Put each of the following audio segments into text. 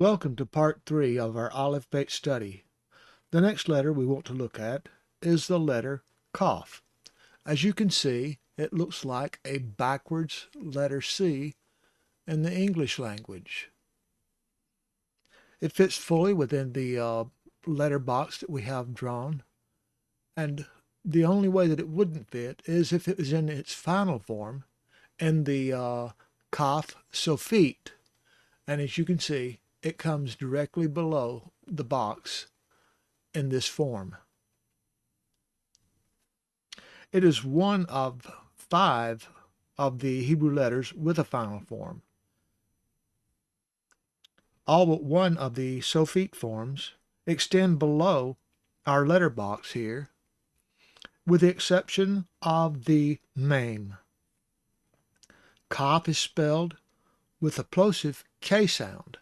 Welcome to part 3 of our alphabet study. The next letter we want to look at is the letter kaph. As you can see, it looks like a backwards letter C in the English language. It fits fully within the letter box that we have drawn, and the only way that it wouldn't fit is if it was in its final form in the kaph sofit. And as you can see, it comes directly below the box in this form. It is one of 5 of the Hebrew letters with a final form. All but one of the sofit forms extend below our letter box here, with the exception of the mem. Kaph is spelled with the plosive K sound.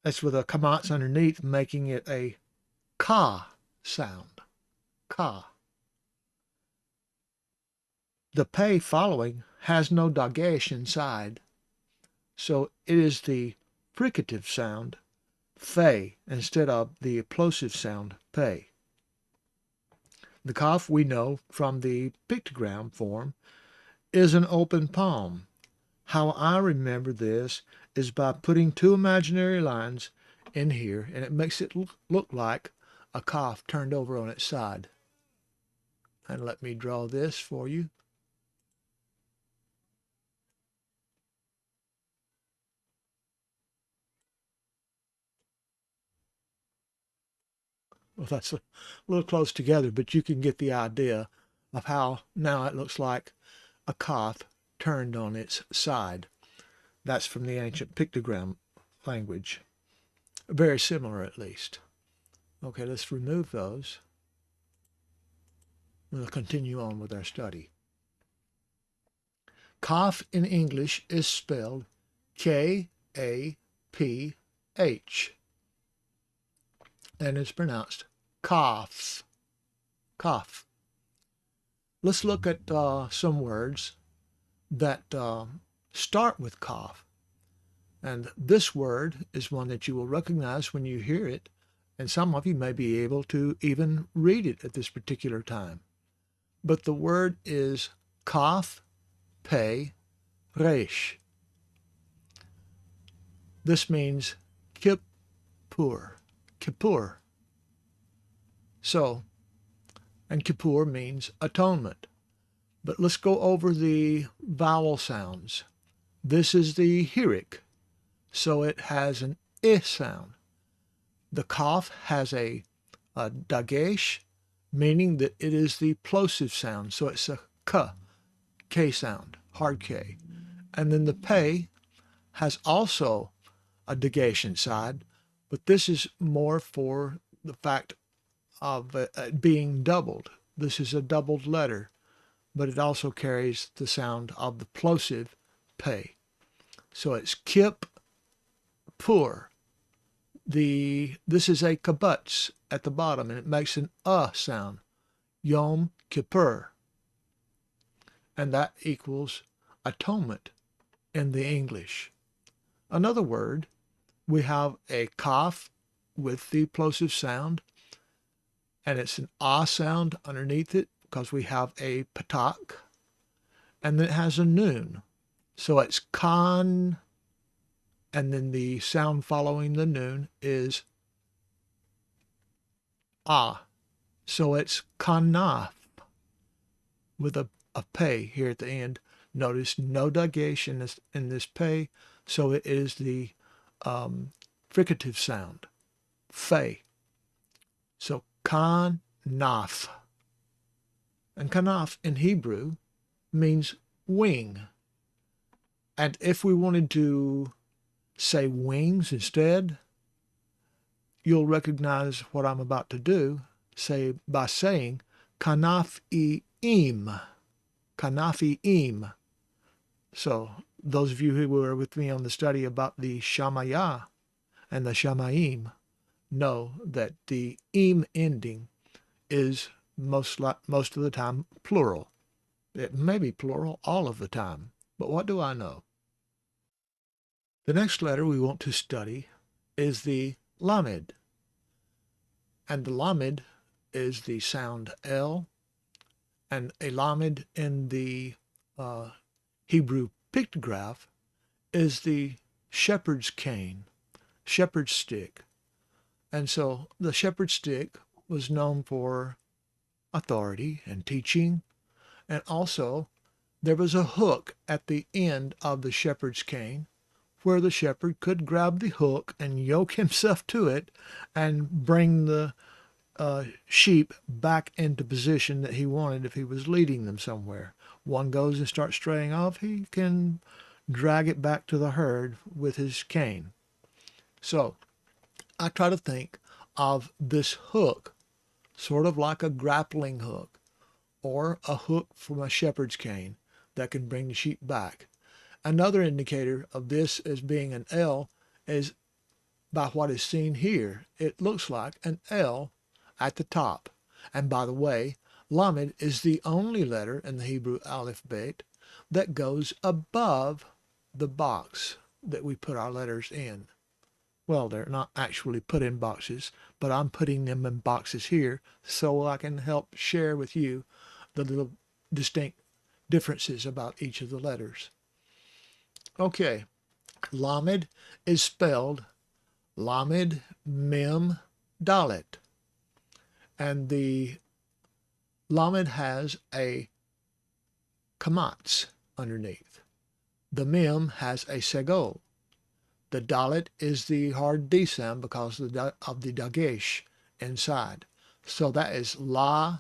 That's with a kamatz underneath, making it a ka sound. Ka. The pei following has no dagesh inside, so it is the fricative sound fe instead of the plosive sound pei. The kaph we know from the pictogram form is an open palm. How I remember this is by putting 2 imaginary lines in here, and it makes it look like a kaph turned over on its side. And let me draw this for you. Well, that's a little close together, but you can get the idea of how now it looks like a kaph turned on its side. That's from the ancient pictogram language. Very similar, at least. Okay, let's remove those. We'll continue on with our study. Kaph in English is spelled K-A-P-H, and it's pronounced kaph. Kaph. Let's look at some words that start with kaph. And this word is one that you will recognize when you hear it, and some of you may be able to even read it at this particular time. But the word is kaph pei resh. This means Kippur. Kippur. So, and Kippur means atonement. But let's go over the vowel sounds. This is the hirik, so it has an I sound. The kaph has a dagesh, meaning that it is the plosive sound, so it's a K sound, hard K. And then the pei has also a dagesh inside, but this is more for the fact of it being doubled. This is a doubled letter, but it also carries the sound of the plosive pei. So it's kip pur. This is a kibbutz at the bottom, and it makes an sound. Yom Kippur. And that equals atonement in the English. Another word, we have a kaph with the plosive sound, and it's an sound underneath it because we have a patak, and then it has a noon. So it's kan, and then the sound following the noon is So it's kanaf with a pei here at the end. Notice no dagesh in this pei, so it is the fricative sound, fe. So kanaf. And kanaf in Hebrew means wing. And if we wanted to say wings instead, you'll recognize what I'm about to do by saying kanaf-im. Kanaf-im. So those of you who were with me on the study about the Shamayah and the Shamayim know that the im ending is most of the time plural. It may be plural all of the time, but what do I know? The next letter we want to study is the lamed. And the lamed is the sound L, and a lamed in the Hebrew pictograph is the shepherd's cane, shepherd's stick. And so the shepherd's stick was known for authority and teaching, and also there was a hook at the end of the shepherd's cane where the shepherd could grab the hook and yoke himself to it and bring the sheep back into position that he wanted if he was leading them somewhere. One goes and starts straying off, he can drag it back to the herd with his cane. So I try to think of this hook sort of like a grappling hook or a hook from a shepherd's cane that can bring the sheep back. Another indicator of this as being an L is by what is seen here. It looks like an L at the top. And by the way, lamed is the only letter in the Hebrew alphabet that goes above the box that we put our letters in. Well, they're not actually put in boxes, but I'm putting them in boxes here so I can help share with you the little distinct differences about each of the letters. Okay, lamed is spelled lamed mem dalet, and the lamed has a kamatz underneath. The mem has a segol. The dalet is the hard D sound because of the dagesh inside. So that is la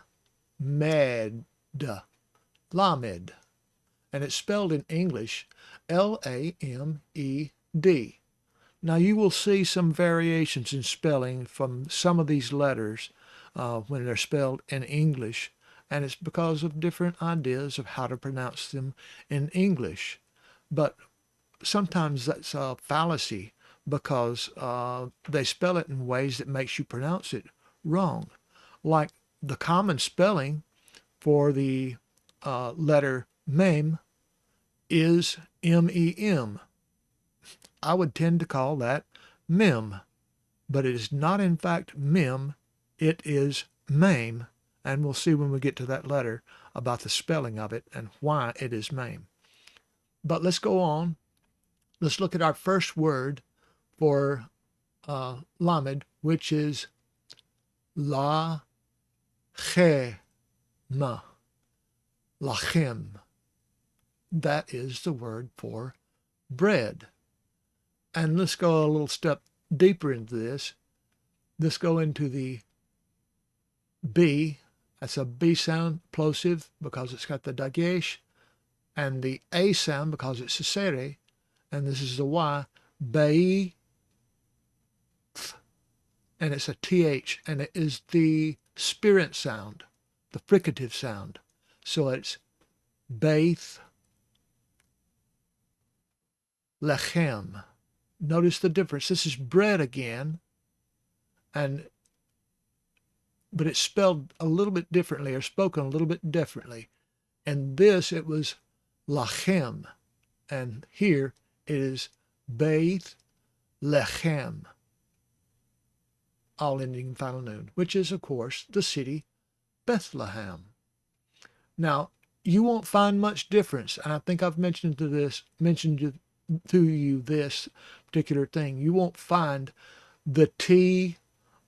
med, lamed. And it's spelled in English L-A-M-E-D. Now you will see some variations in spelling from some of these letters when they're spelled in English, and it's because of different ideas of how to pronounce them in English. But sometimes that's a fallacy because they spell it in ways that makes you pronounce it wrong. Like the common spelling for the letter mem is M-E-M. I would tend to call that mem, but it is not in fact mem, it is mame, and we'll see when we get to that letter about the spelling of it and why it is mame. But let's go on. Let's look at our first word for lamed, which is la chema, lachem. That is the word for bread. And let's go a little step deeper into this. Let's go into the B. That's a B sound, plosive, because it's got the dagesh, and the A sound because it's a sere, and this is the Y, bay, and it's a TH, and it is the spirit sound, the fricative sound. So it's Beith Lechem. Notice the difference. This is bread again, but it's spelled a little bit differently or spoken a little bit differently. And this, it was Lachem, and here it is Beith Lechem, all ending in final noon, which is, of course, the city Bethlehem. Now, you won't find much difference, and I think I've mentioned to you this particular thing. You won't find the T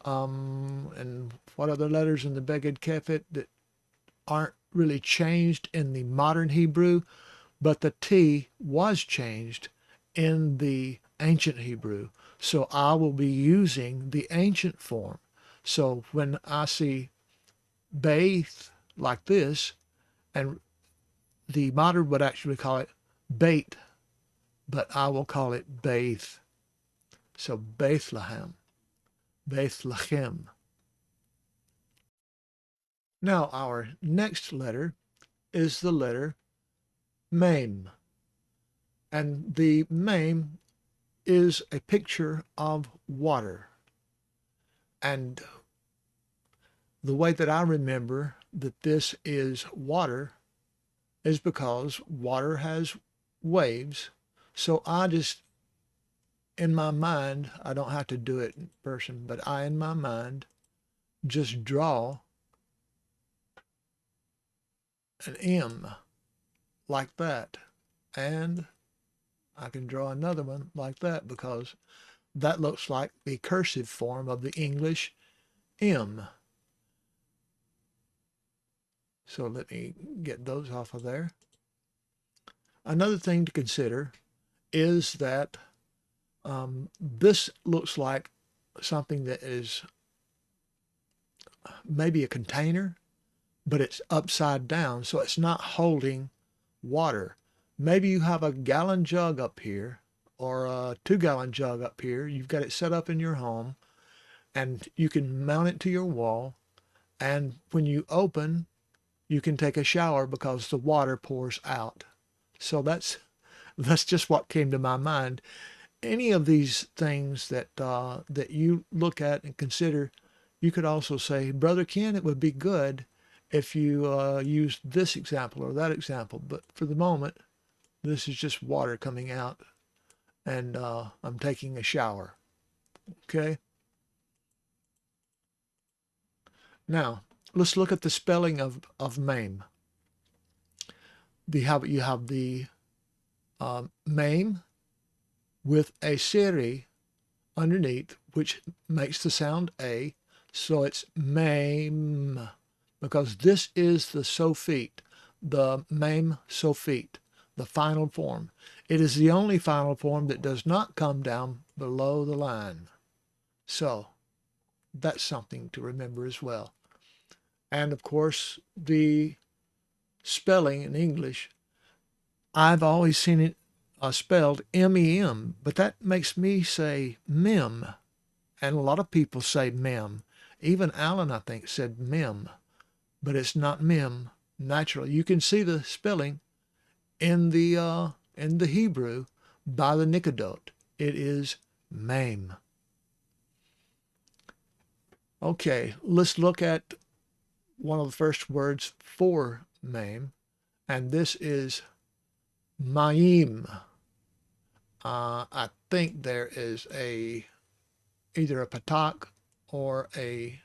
and what other letters in the Beged Kefet that aren't really changed in the modern Hebrew, but the T was changed in the ancient Hebrew. So I will be using the ancient form. So when I see Beith like this, and the modern would actually call it Beit, but I will call it Beith. So Bethlehem, Bethlehem. Now our next letter is the letter Mem. And the Mem is a picture of water. And the way that I remember that this is water is because water has waves. So I just in my mind, I don't have to do it in person, but I in my mind just draw an M like that. And I can draw another one like that because that looks like the cursive form of the English M. So let me get those off of there. Another thing to consider is that this looks like something that is maybe a container, but it's upside down, so it's not holding water. Maybe you have a gallon jug up here or a 2-gallon jug up here. You've got it set up in your home, and you can mount it to your wall, and when you open, you can take a shower because the water pours out. So that's just what came to my mind. Any of these things that that you look at and consider, you could also say, Brother Ken, it would be good if you used this example or that example. But for the moment, this is just water coming out, and I'm taking a shower. Okay. Now let's look at the spelling of MAME. You have the MAME with a seri underneath, which makes the sound A. So it's MAME, because this is the sophete, the MAME sophete, the final form. It is the only final form that does not come down below the line. So that's something to remember as well. And of course, the spelling in English, I've always seen it spelled M-E-M, but that makes me say mem. And a lot of people say mem. Even Alan, I think, said mem, but it's not mem. Naturally, you can see the spelling in the Hebrew by the Nicodot. It is mame. Okay, let's look at one of the first words for mame, and this is Maim. I think there is either a patak or a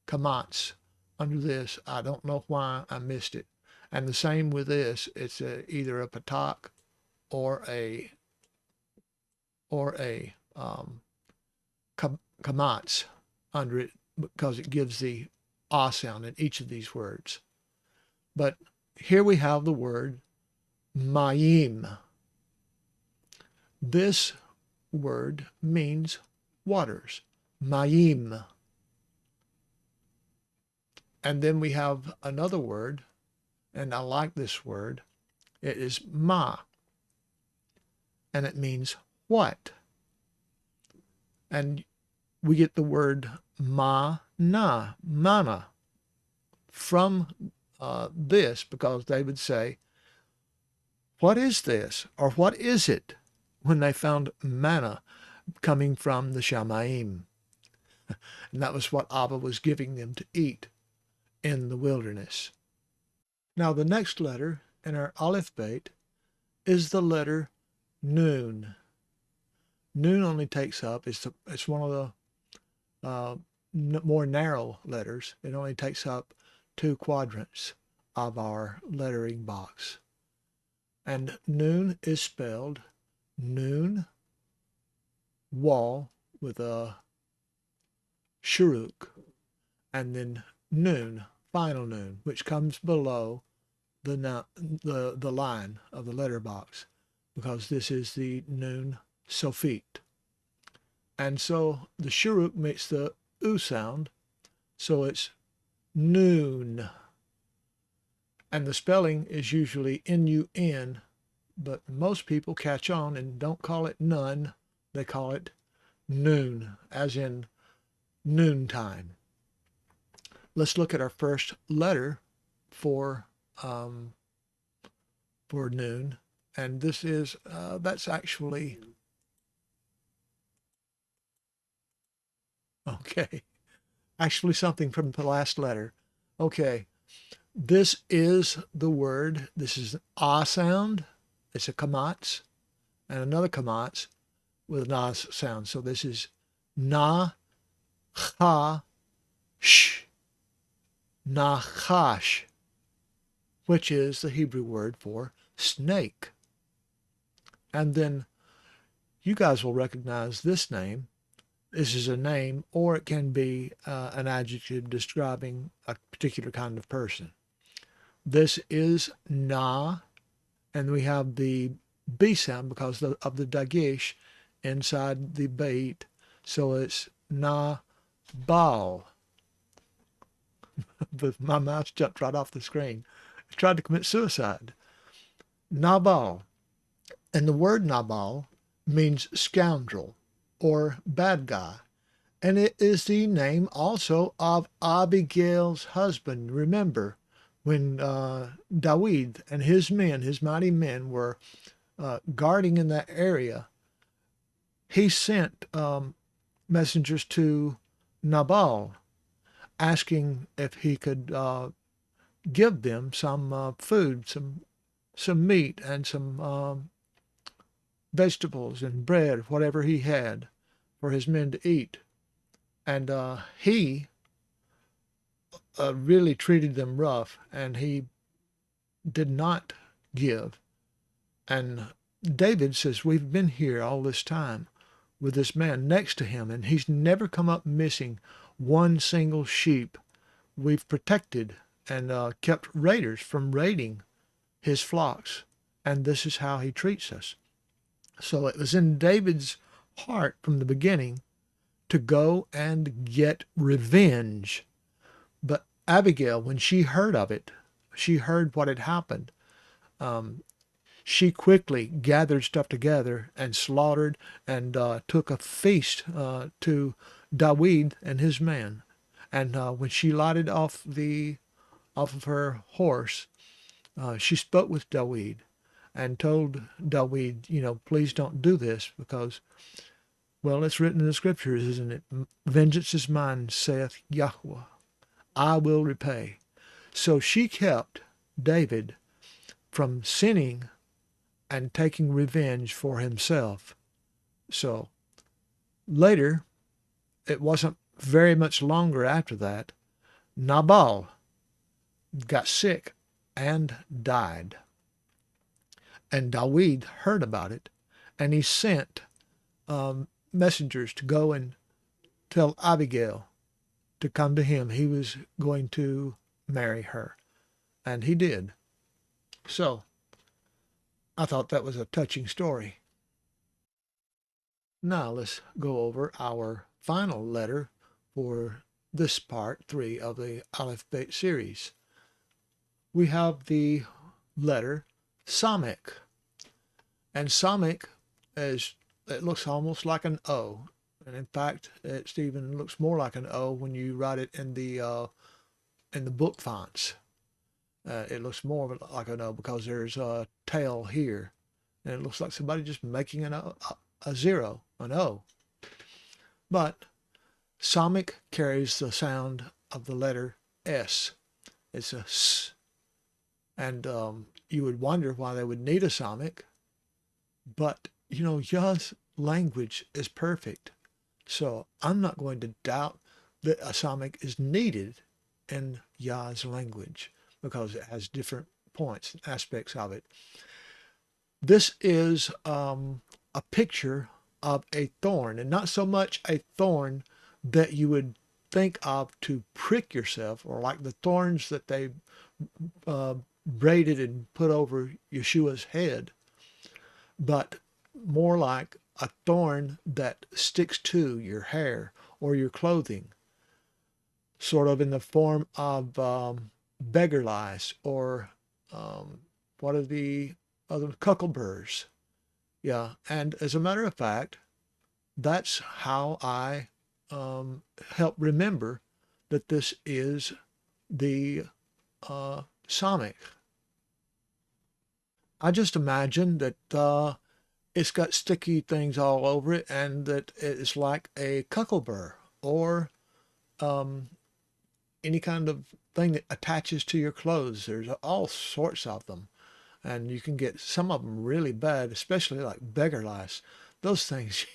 kamatz under this. I don't know why I missed it. And the same with this. It's either a patak or a kamatz under it, because it gives the ah sound in each of these words. But here we have the word mayim. This word means waters, mayim. And then we have another word, and I like this word. It is ma, and it means what. And we get the word mana from this, because they would say, what is this? Or what is it? When they found manna coming from the Shamayim. And that was what Abba was giving them to eat in the wilderness. Now the next letter in our alphabet is the letter Nun. Nun only takes up, it's one of the more narrow letters. It only takes up 2 quadrants of our lettering box. And Nun is spelled Nun, wall with a shuruk, and then Nun, final Nun, which comes below the line of the letter box, because this is the Nun sophete. And so the shuruk makes the U sound, so it's noon. And the spelling is usually N-U-N, but most people catch on and don't call it none. They call it noon, as in noontime. Let's look at our first letter for noon, and this is that's actually okay. Actually, something from the last letter. Okay, this is the word. This is an ah sound. It's a kamatz, and another kamatz, with a nas sound. So this is na, cha, sh, nachash, which is the Hebrew word for snake. And then you guys will recognize this name. This is a name, or it can be an adjective describing a particular kind of person. This is na, and we have the B sound because of the dagesh inside the bait. So it's na bal. But my mouse jumped right off the screen. I tried to commit suicide. Nabal. And the word Nabal means scoundrel or bad guy. And it is the name also of Abigail's husband. Remember, when David and his men, his mighty men, were guarding in that area, he sent messengers to Nabal asking if he could give them some food, some meat and some vegetables and bread, whatever he had for his men to eat. And he really treated them rough, and he did not give. And David says, we've been here all this time with this man next to him, and he's never come up missing one single sheep. We've protected and kept raiders from raiding his flocks, and this is how he treats us. So it was in David's heart from the beginning to go and get revenge. But Abigail, when she heard of it, she heard what had happened. She quickly gathered stuff together and slaughtered and took a feast to David and his men. And when she lighted off of her horse, she spoke with David and told David, please don't do this because, well, it's written in the scriptures, isn't it? Vengeance is mine, saith Yahweh. I will repay. So she kept David from sinning and taking revenge for himself. So later, it wasn't very much longer after that, Nabal got sick and died. And David heard about it, and he sent messengers to go and tell Abigail to come to him. He was going to marry her, and he did. So I thought that was a touching story. Now let's go over our final letter for this part 3 of the Aleph Bet series. We have the letter samech. And samech it looks almost like an O. And in fact, it even looks more like an O when you write it in the book fonts. It looks more like an O because there's a tail here. And it looks like somebody just making a zero, an O. But samech carries the sound of the letter S. It's a S. And you would wonder why they would need a samech. But, Yah's language is perfect. So I'm not going to doubt that a samech is needed in Yah's language because it has different points and aspects of it. This is a picture of a thorn, and not so much a thorn that you would think of to prick yourself, or like the thorns that they braided and put over Yeshua's head, but more like a thorn that sticks to your hair or your clothing, sort of in the form of beggar lice or what are the other cuckleburs. Yeah, and as a matter of fact, that's how I help remember that this is the samech. I just imagine that it's got sticky things all over it and that it's like a cucklebur or any kind of thing that attaches to your clothes. There's all sorts of them. And you can get some of them really bad, especially like beggar lice. those things,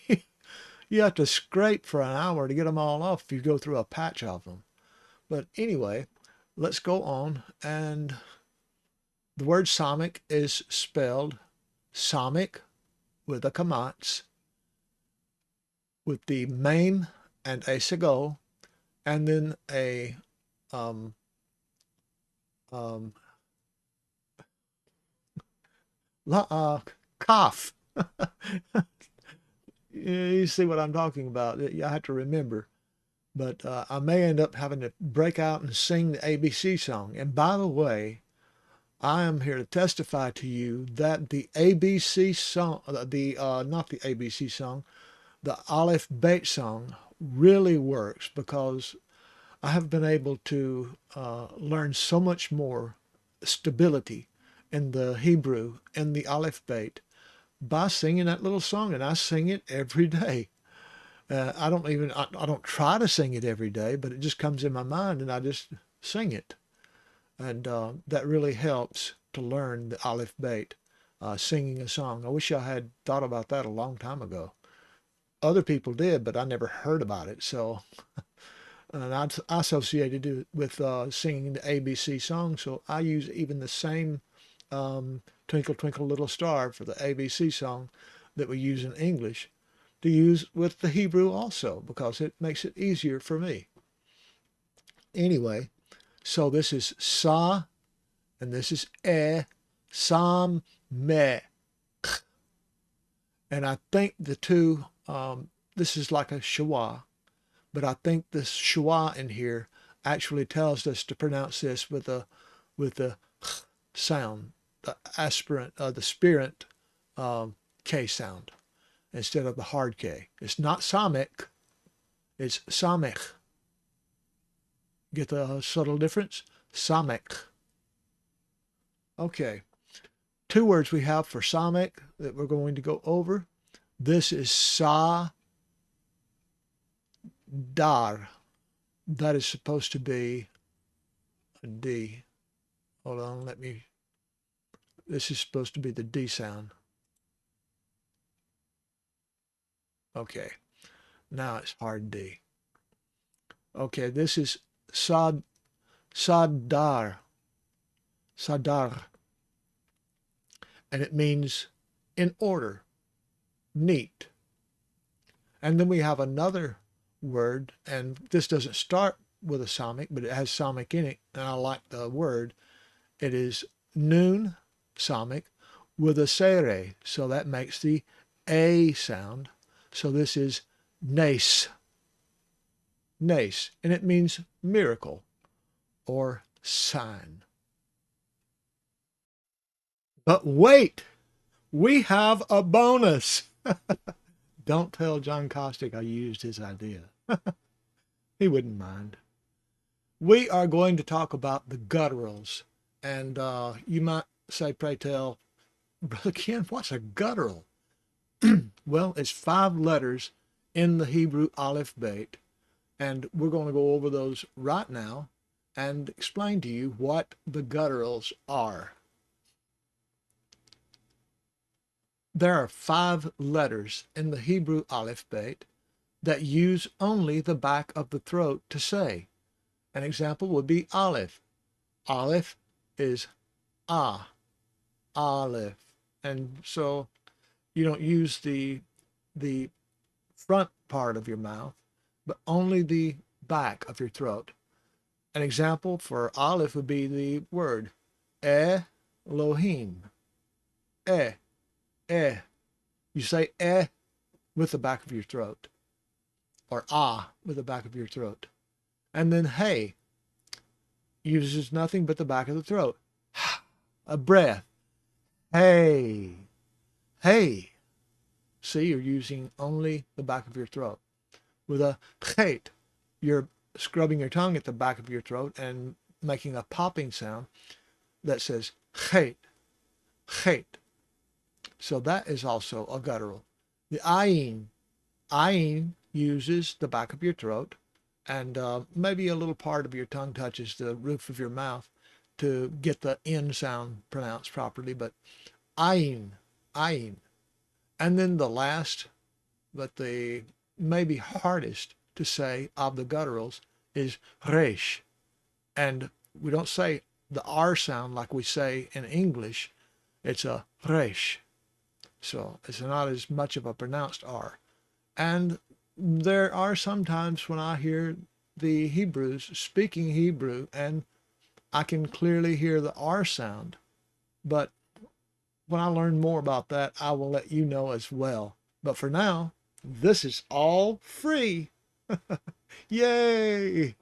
you have to scrape for an hour to get them all off if you go through a patch of them. But anyway, let's go on. And the word samech is spelled samech with a kamatz, with the mem and a segol, and then a um, um, kaph. You see what I'm talking about. You have to remember. But I may end up having to break out and sing the ABC song. And by the way, I am here to testify to you that the ABC song, not the ABC song, the Aleph Beit song really works, because I have been able to learn so much more stability in the Hebrew and the Aleph Beit by singing that little song, and I sing it every day. I don't try to sing it every day, but it just comes in my mind and I just sing it. And that really helps to learn the Aleph Beit, singing a song. I wish I had thought about that a long time ago. Other people did, but I never heard about it. So, and I associated it with singing the ABC song. So I use even the same Twinkle Twinkle Little Star for the ABC song that we use in English to use with the Hebrew also, because it makes it easier for me. Anyway, so this is sa and this is sam, me. And I think the two, this is like a schwa, but I think this schwa in here actually tells us to pronounce this with the sound, the aspirant, the spirant K sound instead of the hard K. It's not samech, it's samech. Get the subtle difference? Samech. Okay, two words we have for samech that we're going to go over. This is sa dar. That is supposed to be a D. Hold on, this is supposed to be the D sound. Okay, now it's hard D. Okay, this is sadar, sadar, and it means in order, neat. And then we have another word, and this doesn't start with a samech, but it has samech in it, and I like the word. It is noon samech with a sere, so that makes the A sound. So this is nes, nes, and it means miracle or sign. But wait, we have a bonus. Don't tell John Costick I used his idea. He wouldn't mind. We are going to talk about the gutturals. And you might say, pray tell, Brother Ken, what's a guttural? Well, it's 5 letters in the Hebrew Aleph Beit. And we're going to go over those right now and explain to you what the gutturals are. There are 5 letters in the Hebrew Aleph Beit that use only the back of the throat to say. An example would be Aleph. Aleph is ah, Aleph. And so you don't use the front part of your mouth, but only the back of your throat. An example for Aleph would be the word Elohim. Eh, eh. You say with the back of your throat, or with the back of your throat. And then hey uses nothing but the back of the throat. A breath. Hey, hey. See, you're using only the back of your throat. With a chet, you're scrubbing your tongue at the back of your throat and making a popping sound that says chet, chet. So that is also a guttural. The ayin uses the back of your throat, and maybe a little part of your tongue touches the roof of your mouth to get the N sound pronounced properly, but ayin. And then the last but the maybe hardest to say of the gutturals is resh. And we don't say the R sound like we say in English. It's a resh. So it's not as much of a pronounced R. And there are some times when I hear the Hebrews speaking Hebrew and I can clearly hear the R sound. But when I learn more about that, I will let you know as well. But for now, this is all free. Yay!